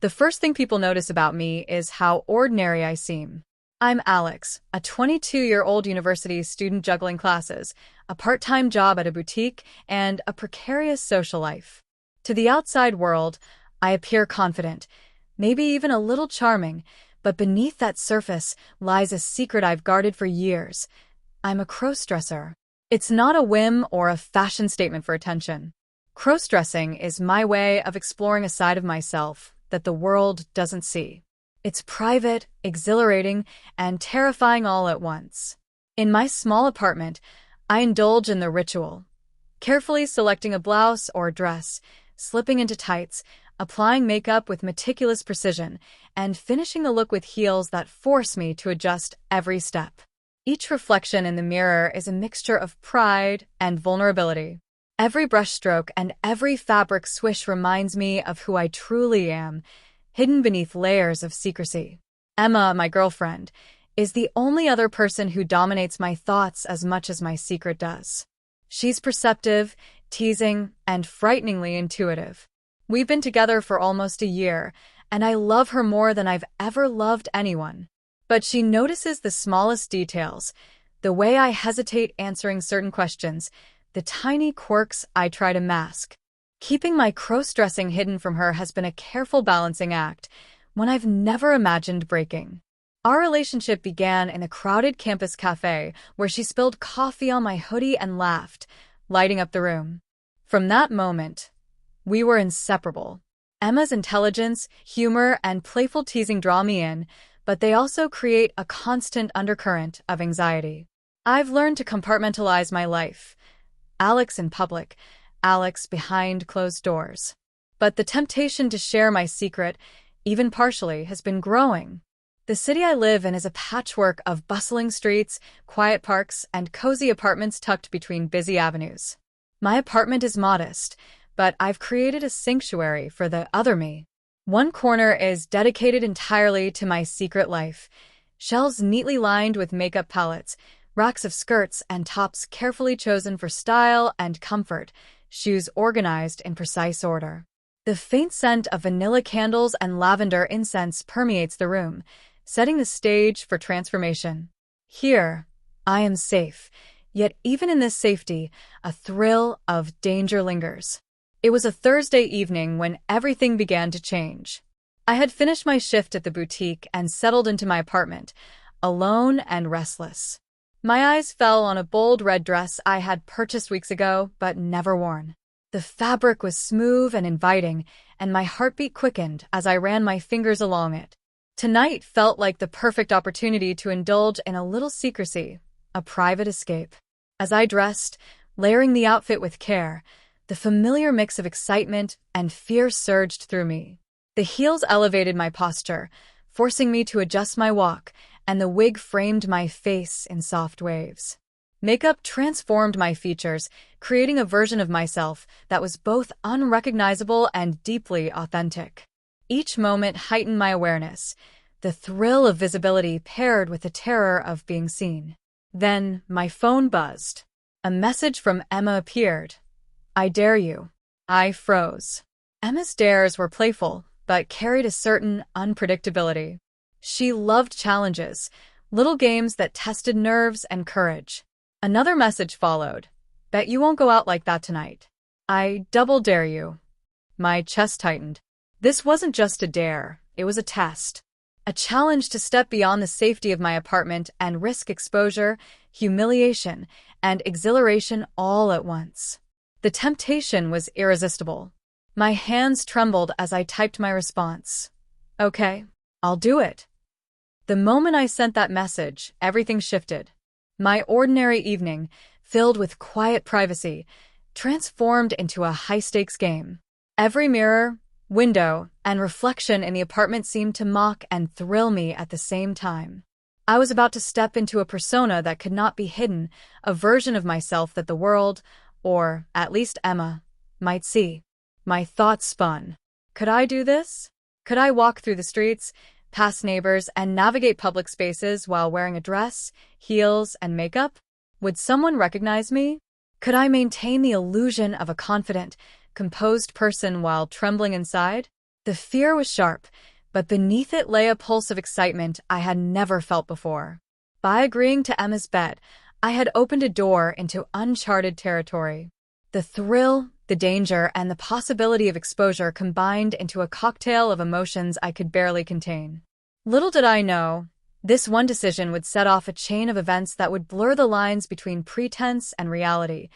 The first thing people notice about me is how ordinary I seem. I'm Alex, a 22-year-old university student juggling classes, a part-time job at a boutique, and a precarious social life. To the outside world, I appear confident, maybe even a little charming, but beneath that surface lies a secret I've guarded for years. I'm a crossdresser. It's not a whim or a fashion statement for attention. Crossdressing is my way of exploring a side of myself that the world doesn't see. It's private, exhilarating, and terrifying all at once. In my small apartment, I indulge in the ritual, carefully selecting a blouse or dress, slipping into tights, applying makeup with meticulous precision, and finishing the look with heels that force me to adjust every step. Each reflection in the mirror is a mixture of pride and vulnerability. Every brushstroke and every fabric swish reminds me of who I truly am, hidden beneath layers of secrecy. Emma, my girlfriend, is the only other person who dominates my thoughts as much as my secret does. She's perceptive, teasing, and frighteningly intuitive. We've been together for almost a year, and I love her more than I've ever loved anyone. But she notices the smallest details, the way I hesitate answering certain questions, the tiny quirks I try to mask. Keeping my crossdressing hidden from her has been a careful balancing act, one I've never imagined breaking. Our relationship began in a crowded campus cafe where she spilled coffee on my hoodie and laughed, lighting up the room. From that moment, we were inseparable. Emma's intelligence, humor, and playful teasing draw me in, but they also create a constant undercurrent of anxiety. I've learned to compartmentalize my life. Alex in public, Alex behind closed doors. But the temptation to share my secret, even partially, has been growing. The city I live in is a patchwork of bustling streets, quiet parks, and cozy apartments tucked between busy avenues. My apartment is modest, but I've created a sanctuary for the other me. One corner is dedicated entirely to my secret life. Shelves neatly lined with makeup palettes, racks of skirts and tops carefully chosen for style and comfort, shoes organized in precise order. The faint scent of vanilla candles and lavender incense permeates the room, setting the stage for transformation. Here, I am safe, yet even in this safety, a thrill of danger lingers. It was a Thursday evening when everything began to change. I had finished my shift at the boutique and settled into my apartment, alone and restless. My eyes fell on a bold red dress I had purchased weeks ago but never worn. The fabric was smooth and inviting, and my heartbeat quickened as I ran my fingers along it. Tonight felt like the perfect opportunity to indulge in a little secrecy, a private escape. As I dressed, layering the outfit with care, the familiar mix of excitement and fear surged through me. The heels elevated my posture, forcing me to adjust my walk, and the wig framed my face in soft waves. Makeup transformed my features, creating a version of myself that was both unrecognizable and deeply authentic. Each moment heightened my awareness, the thrill of visibility paired with the terror of being seen. Then my phone buzzed. A message from Emma appeared. "I dare you." I froze. Emma's dares were playful, but carried a certain unpredictability. She loved challenges, little games that tested nerves and courage. Another message followed. "Bet you won't go out like that tonight." "I double dare you." My chest tightened. This wasn't just a dare, it was a test. A challenge to step beyond the safety of my apartment and risk exposure, humiliation, and exhilaration all at once. The temptation was irresistible. My hands trembled as I typed my response. "Okay, I'll do it." The moment I sent that message, everything shifted. My ordinary evening, filled with quiet privacy, transformed into a high-stakes game. Every mirror, window, and reflection in the apartment seemed to mock and thrill me at the same time. I was about to step into a persona that could not be hidden, a version of myself that the world, or at least Emma, might see. My thoughts spun. Could I do this? Could I walk through the streets, past neighbors, and navigate public spaces while wearing a dress, heels, and makeup? Would someone recognize me? Could I maintain the illusion of a confident, composed person while trembling inside? The fear was sharp, but beneath it lay a pulse of excitement I had never felt before. By agreeing to Emma's bet, I had opened a door into uncharted territory. The thrill, the danger, and the possibility of exposure combined into a cocktail of emotions I could barely contain. Little did I know, this one decision would set off a chain of events that would blur the lines between pretense and reality,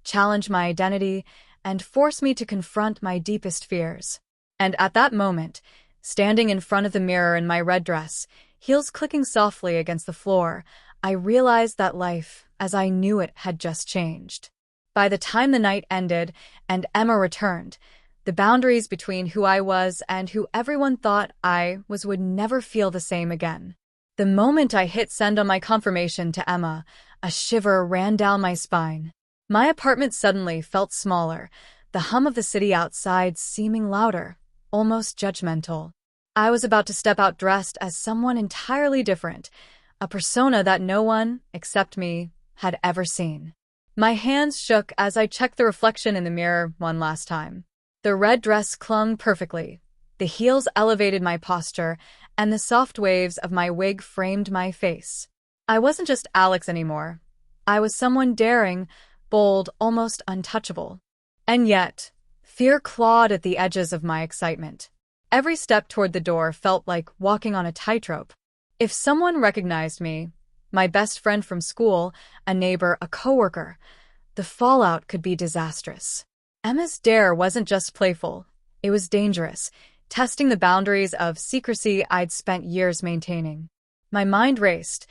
challenge my identity, and force me to confront my deepest fears. And at that moment, standing in front of the mirror in my red dress, heels clicking softly against the floor, I realized that life, as I knew it, had just changed. By the time the night ended and Emma returned, the boundaries between who I was and who everyone thought I was would never feel the same again. The moment I hit send on my confirmation to Emma, a shiver ran down my spine. My apartment suddenly felt smaller, the hum of the city outside seeming louder, almost judgmental. I was about to step out dressed as someone entirely different, a persona that no one, except me, had ever seen. My hands shook as I checked the reflection in the mirror one last time. The red dress clung perfectly. The heels elevated my posture, and the soft waves of my wig framed my face. I wasn't just Alex anymore. I was someone daring, bold, almost untouchable. And yet, fear clawed at the edges of my excitement. Every step toward the door felt like walking on a tightrope. If someone recognized me, my best friend from school, a neighbor, a coworker, the fallout could be disastrous. Emma's dare wasn't just playful, it was dangerous, testing the boundaries of secrecy I'd spent years maintaining. My mind raced.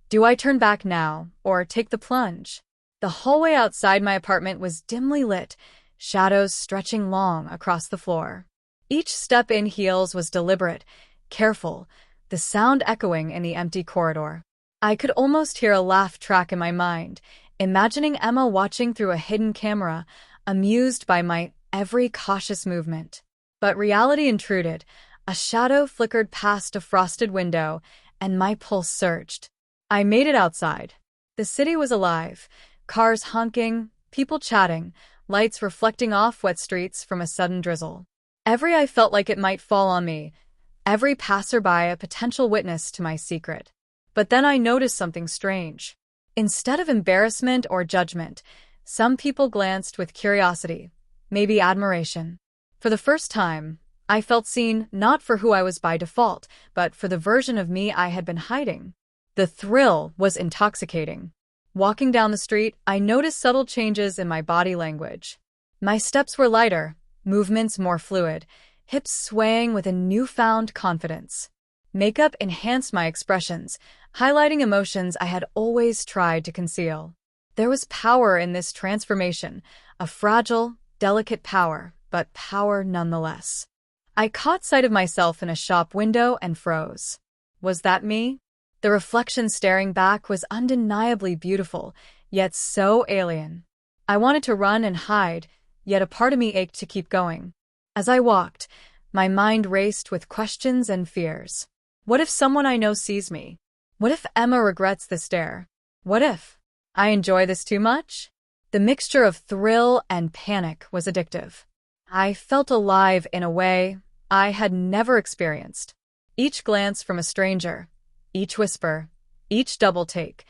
Do I turn back now, or take the plunge? The hallway outside my apartment was dimly lit, shadows stretching long across the floor. Each step in heels was deliberate, careful, the sound echoing in the empty corridor. I could almost hear a laugh track in my mind, imagining Emma watching through a hidden camera, amused by my every cautious movement. But reality intruded. A shadow flickered past a frosted window, and my pulse surged. I made it outside. The city was alive, cars honking, people chatting, lights reflecting off wet streets from a sudden drizzle. Every eye felt like it might fall on me, every passerby a potential witness to my secret. But then I noticed something strange. Instead of embarrassment or judgment, some people glanced with curiosity, maybe admiration. For the first time, I felt seen not for who I was by default, but for the version of me I had been hiding. The thrill was intoxicating. Walking down the street, I noticed subtle changes in my body language. My steps were lighter, movements more fluid, hips swaying with a newfound confidence. Makeup enhanced my expressions, highlighting emotions I had always tried to conceal. There was power in this transformation, a fragile, delicate power, but power nonetheless. I caught sight of myself in a shop window and froze. Was that me? The reflection staring back was undeniably beautiful, yet so alien. I wanted to run and hide, yet a part of me ached to keep going. As I walked, my mind raced with questions and fears. What if someone I know sees me? What if Emma regrets this dare? What if I enjoy this too much? The mixture of thrill and panic was addictive. I felt alive in a way I had never experienced. Each glance from a stranger, each whisper, each double take,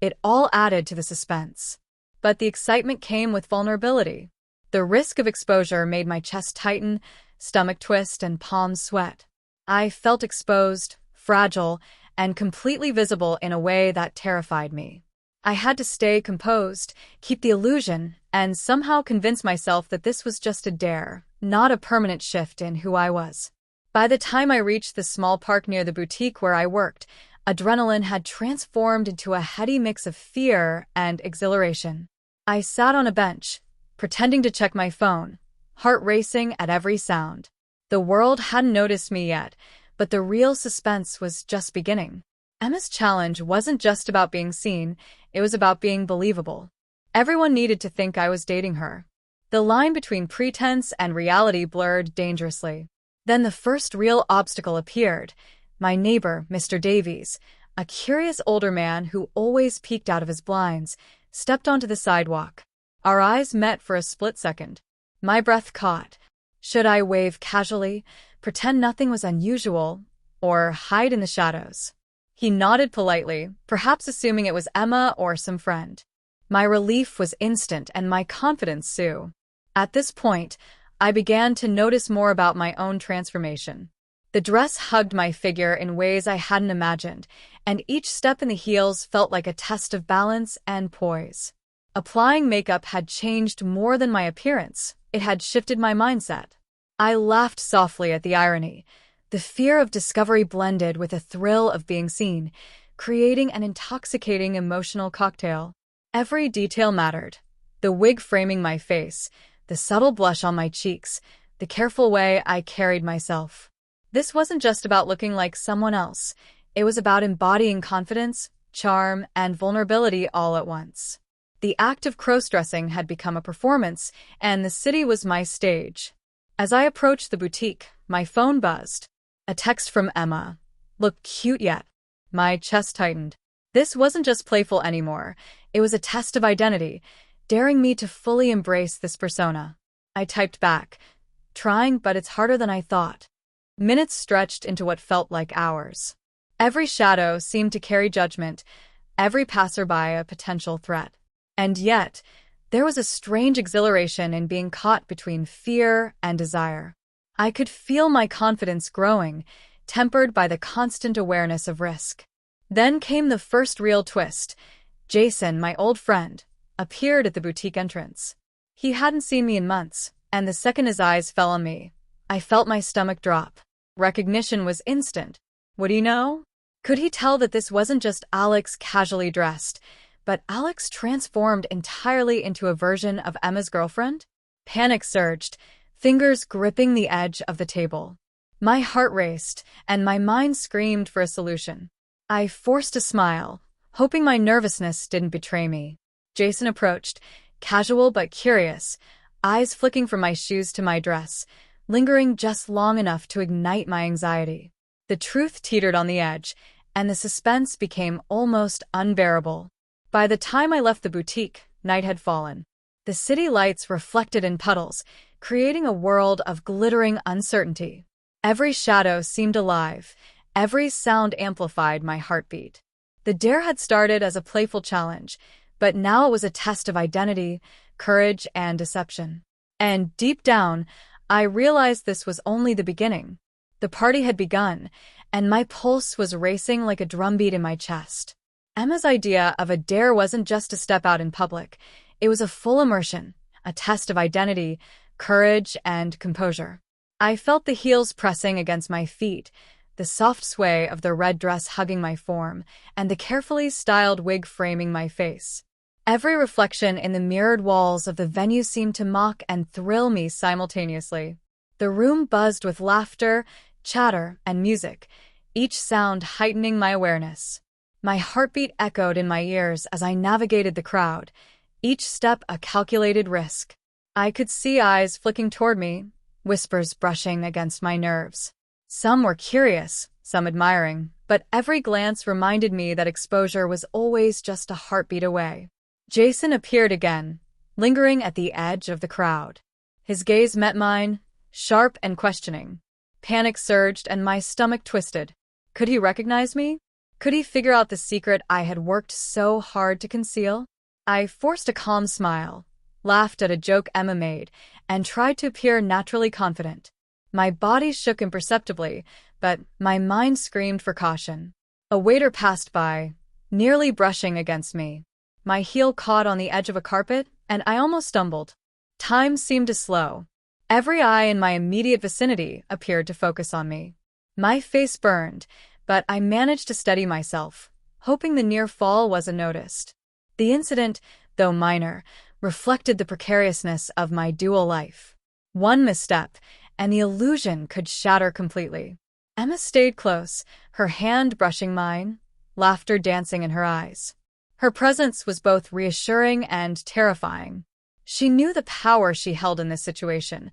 it all added to the suspense. But the excitement came with vulnerability. The risk of exposure made my chest tighten, stomach twist, and palms sweat. I felt exposed, fragile, and completely visible in a way that terrified me. I had to stay composed, keep the illusion, and somehow convince myself that this was just a dare, not a permanent shift in who I was. By the time I reached the small park near the boutique where I worked, adrenaline had transformed into a heady mix of fear and exhilaration. I sat on a bench, pretending to check my phone, heart racing at every sound. The world hadn't noticed me yet, but the real suspense was just beginning. Emma's challenge wasn't just about being seen, it was about being believable. Everyone needed to think I was dating her. The line between pretense and reality blurred dangerously. Then the first real obstacle appeared. My neighbor, Mr. Davies, a curious older man who always peeked out of his blinds, stepped onto the sidewalk. Our eyes met for a split second. My breath caught. Should I wave casually, pretend nothing was unusual, or hide in the shadows. He nodded politely, perhaps assuming it was Emma or some friend. My relief was instant and my confidence too. At this point, I began to notice more about my own transformation. The dress hugged my figure in ways I hadn't imagined, and each step in the heels felt like a test of balance and poise. Applying makeup had changed more than my appearance. It had shifted my mindset. I laughed softly at the irony. The fear of discovery blended with a thrill of being seen, creating an intoxicating emotional cocktail. Every detail mattered. The wig framing my face, the subtle blush on my cheeks, the careful way I carried myself. This wasn't just about looking like someone else. It was about embodying confidence, charm, and vulnerability all at once. The act of crossdressing had become a performance, and the city was my stage. As I approached the boutique, my phone buzzed. A text from Emma. "Look cute yet?" My chest tightened. This wasn't just playful anymore. It was a test of identity, daring me to fully embrace this persona. I typed back, trying, but it's harder than I thought. Minutes stretched into what felt like hours. Every shadow seemed to carry judgment, every passerby a potential threat. And yet, there was a strange exhilaration in being caught between fear and desire. I could feel my confidence growing, tempered by the constant awareness of risk. Then came the first real twist. Jason, my old friend, appeared at the boutique entrance. He hadn't seen me in months, and the second his eyes fell on me, I felt my stomach drop. Recognition was instant. Would he know? Could he tell that this wasn't just Alex casually dressed, but Alex transformed entirely into a version of Emma's girlfriend? Panic surged, fingers gripping the edge of the table. My heart raced, and my mind screamed for a solution. I forced a smile, hoping my nervousness didn't betray me. Jason approached, casual but curious, eyes flicking from my shoes to my dress, lingering just long enough to ignite my anxiety. The truth teetered on the edge, and the suspense became almost unbearable. By the time I left the boutique, night had fallen. The city lights reflected in puddles, creating a world of glittering uncertainty. Every shadow seemed alive, every sound amplified my heartbeat. The dare had started as a playful challenge, but now it was a test of identity, courage, and deception. And deep down, I realized this was only the beginning. The party had begun, and my pulse was racing like a drumbeat in my chest. Emma's idea of a dare wasn't just to step out in public. It was a full immersion, a test of identity, courage, and composure. I felt the heels pressing against my feet, the soft sway of the red dress hugging my form, and the carefully styled wig framing my face. Every reflection in the mirrored walls of the venue seemed to mock and thrill me simultaneously. The room buzzed with laughter, chatter, and music, each sound heightening my awareness. My heartbeat echoed in my ears as I navigated the crowd, each step a calculated risk. I could see eyes flicking toward me, whispers brushing against my nerves. Some were curious, some admiring, but every glance reminded me that exposure was always just a heartbeat away. Jason appeared again, lingering at the edge of the crowd. His gaze met mine, sharp and questioning. Panic surged and my stomach twisted. Could he recognize me? Could he figure out the secret I had worked so hard to conceal? I forced a calm smile, laughed at a joke Emma made, and tried to appear naturally confident. My body shook imperceptibly, but my mind screamed for caution. A waiter passed by, nearly brushing against me. My heel caught on the edge of a carpet, and I almost stumbled. Time seemed to slow. Every eye in my immediate vicinity appeared to focus on me. My face burned, but I managed to steady myself, hoping the near fall wasn't noticed. The incident, though minor, reflected the precariousness of my dual life. One misstep, and the illusion could shatter completely. Emma stayed close, her hand brushing mine, laughter dancing in her eyes. Her presence was both reassuring and terrifying. She knew the power she held in this situation,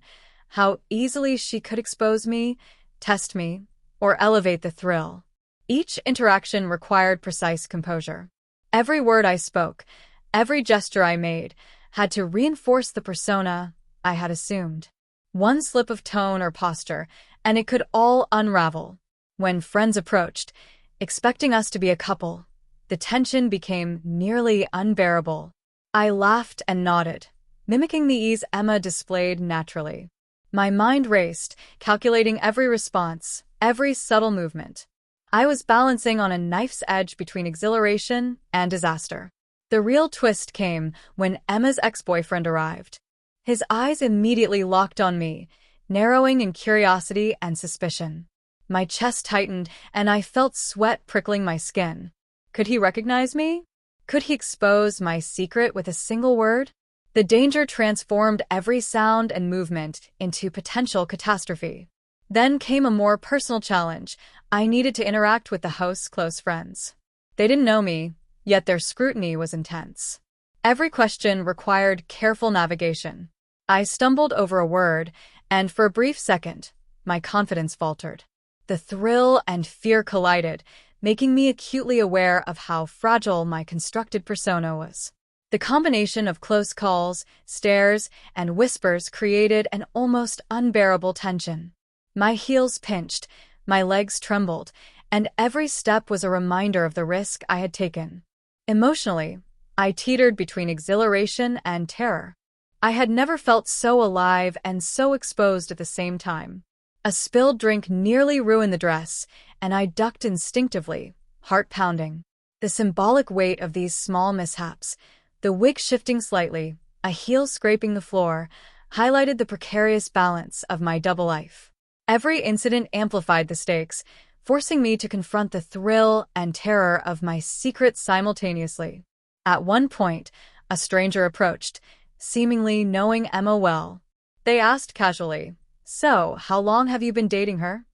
how easily she could expose me, test me, or elevate the thrill. Each interaction required precise composure. Every word I spoke, every gesture I made, had to reinforce the persona I had assumed. One slip of tone or posture, and it could all unravel. When friends approached, expecting us to be a couple, the tension became nearly unbearable. I laughed and nodded, mimicking the ease Emma displayed naturally. My mind raced, calculating every response, every subtle movement. I was balancing on a knife's edge between exhilaration and disaster. The real twist came when Emma's ex-boyfriend arrived. His eyes immediately locked on me, narrowing in curiosity and suspicion. My chest tightened, and I felt sweat prickling my skin. Could he recognize me? Could he expose my secret with a single word? The danger transformed every sound and movement into potential catastrophe. Then came a more personal challenge. I needed to interact with the host's close friends. They didn't know me, yet their scrutiny was intense. Every question required careful navigation. I stumbled over a word, and for a brief second, my confidence faltered. The thrill and fear collided, making me acutely aware of how fragile my constructed persona was. The combination of close calls, stares, and whispers created an almost unbearable tension. My heels pinched, my legs trembled, and every step was a reminder of the risk I had taken. Emotionally, I teetered between exhilaration and terror. I had never felt so alive and so exposed at the same time. A spilled drink nearly ruined the dress, and I ducked instinctively, heart pounding. The symbolic weight of these small mishaps, the wig shifting slightly, a heel scraping the floor, highlighted the precarious balance of my double life. Every incident amplified the stakes, forcing me to confront the thrill and terror of my secret simultaneously. At one point, a stranger approached, seemingly knowing Emma well. They asked casually, "So, how long have you been dating her?"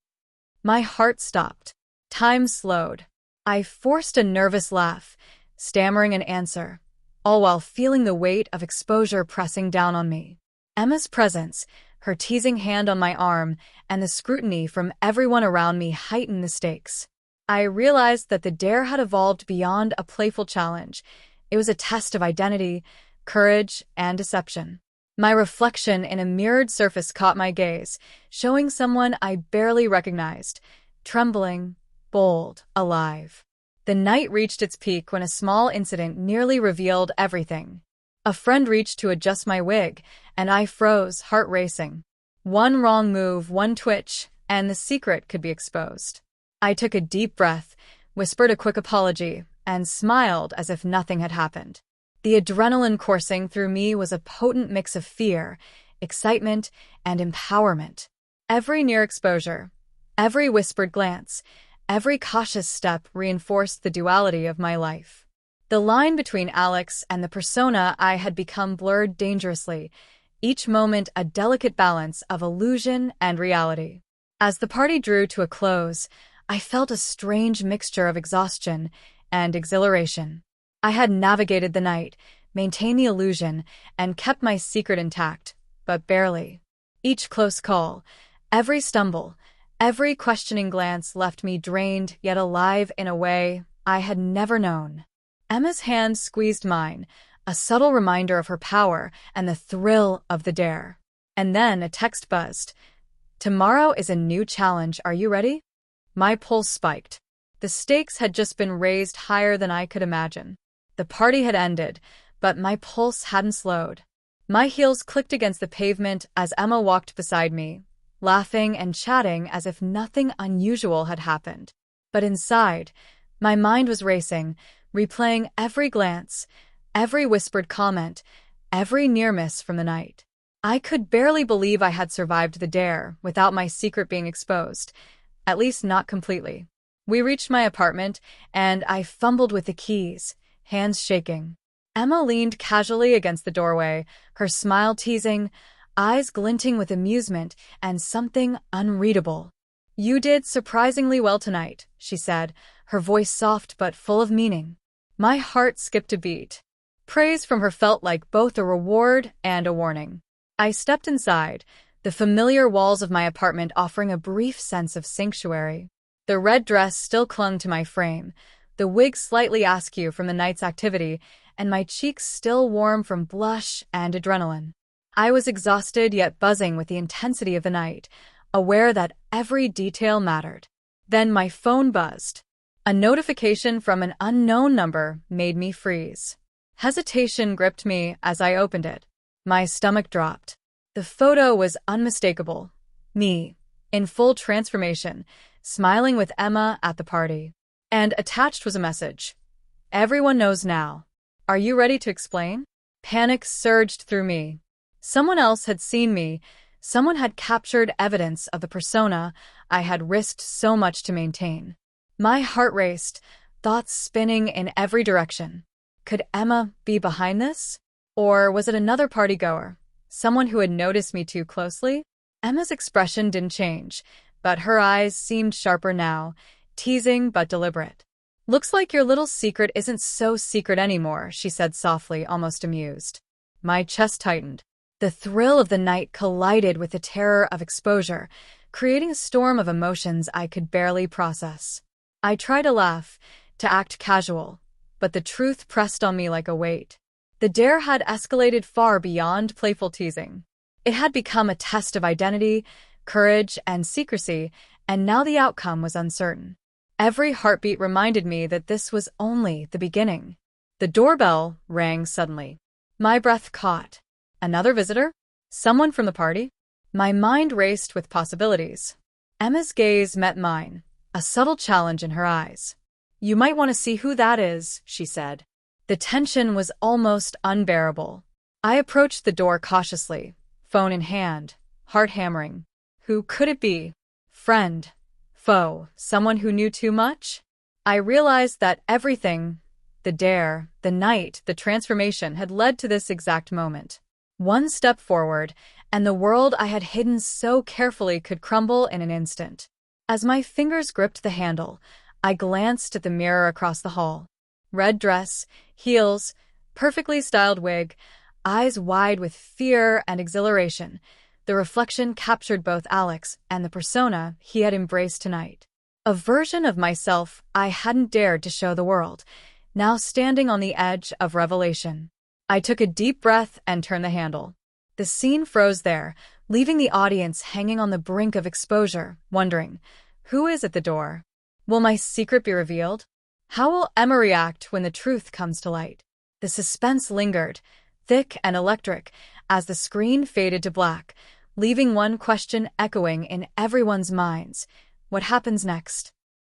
My heart stopped. Time slowed. I forced a nervous laugh, stammering an answer, all while feeling the weight of exposure pressing down on me. Emma's presence, her teasing hand on my arm, and the scrutiny from everyone around me heightened the stakes. I realized that the dare had evolved beyond a playful challenge. It was a test of identity, courage, and deception. My reflection in a mirrored surface caught my gaze, showing someone I barely recognized, trembling, bold, alive. The night reached its peak when a small incident nearly revealed everything. A friend reached to adjust my wig, and I froze, heart racing. One wrong move, one twitch, and the secret could be exposed. I took a deep breath, whispered a quick apology, and smiled as if nothing had happened. The adrenaline coursing through me was a potent mix of fear, excitement, and empowerment. Every near exposure, every whispered glance, every cautious step reinforced the duality of my life. The line between Alex and the persona I had become blurred dangerously, each moment a delicate balance of illusion and reality. As the party drew to a close, I felt a strange mixture of exhaustion and exhilaration. I had navigated the night, maintained the illusion, and kept my secret intact, but barely. Each close call, every stumble, every questioning glance left me drained yet alive in a way I had never known. Emma's hand squeezed mine, a subtle reminder of her power and the thrill of the dare. And then a text buzzed. "Tomorrow is a new challenge, are you ready?" My pulse spiked. The stakes had just been raised higher than I could imagine. The party had ended, but my pulse hadn't slowed. My heels clicked against the pavement as Emma walked beside me, laughing and chatting as if nothing unusual had happened. But inside, my mind was racing, replaying every glance, every whispered comment, every near miss from the night. I could barely believe I had survived the dare without my secret being exposed, at least not completely. We reached my apartment, and I fumbled with the keys, hands shaking. Emma leaned casually against the doorway, her smile teasing, eyes glinting with amusement and something unreadable. "You did surprisingly well tonight," she said, her voice soft but full of meaning. My heart skipped a beat. Praise from her felt like both a reward and a warning. I stepped inside, the familiar walls of my apartment offering a brief sense of sanctuary. The red dress still clung to my frame, the wig slightly askew from the night's activity, and my cheeks still warm from blush and adrenaline. I was exhausted yet buzzing with the intensity of the night, aware that every detail mattered. Then my phone buzzed. A notification from an unknown number made me freeze. Hesitation gripped me as I opened it. My stomach dropped. The photo was unmistakable. Me, in full transformation, smiling with Emma at the party. And attached was a message. Everyone knows now. Are you ready to explain? Panic surged through me. Someone else had seen me. Someone had captured evidence of the persona I had risked so much to maintain. My heart raced, thoughts spinning in every direction. Could Emma be behind this? Or was it another partygoer? Someone who had noticed me too closely? Emma's expression didn't change, but her eyes seemed sharper now, teasing but deliberate. Looks like your little secret isn't so secret anymore, she said softly, almost amused. My chest tightened. The thrill of the night collided with the terror of exposure, creating a storm of emotions I could barely process. I tried to laugh, to act casual, but the truth pressed on me like a weight. The dare had escalated far beyond playful teasing. It had become a test of identity, courage, and secrecy, and now the outcome was uncertain. Every heartbeat reminded me that this was only the beginning. The doorbell rang suddenly. My breath caught. Another visitor? Someone from the party? My mind raced with possibilities. Emma's gaze met mine, a subtle challenge in her eyes. You might want to see who that is, she said. The tension was almost unbearable. I approached the door cautiously, phone in hand, heart hammering. Who could it be? Friend? Foe? Someone who knew too much? I realized that everything, the dare, the night, the transformation had led to this exact moment. One step forward, and the world I had hidden so carefully could crumble in an instant. As my fingers gripped the handle, I glanced at the mirror across the hall. Red dress, heels, perfectly styled wig, eyes wide with fear and exhilaration. The reflection captured both Alex and the persona he had embraced tonight. A version of myself I hadn't dared to show the world, now standing on the edge of revelation. I took a deep breath and turned the handle. The scene froze there, leaving the audience hanging on the brink of exposure, wondering, who is at the door? Will my secret be revealed? How will Emma react when the truth comes to light? The suspense lingered, thick and electric, as the screen faded to black, leaving one question echoing in everyone's minds. What happens next?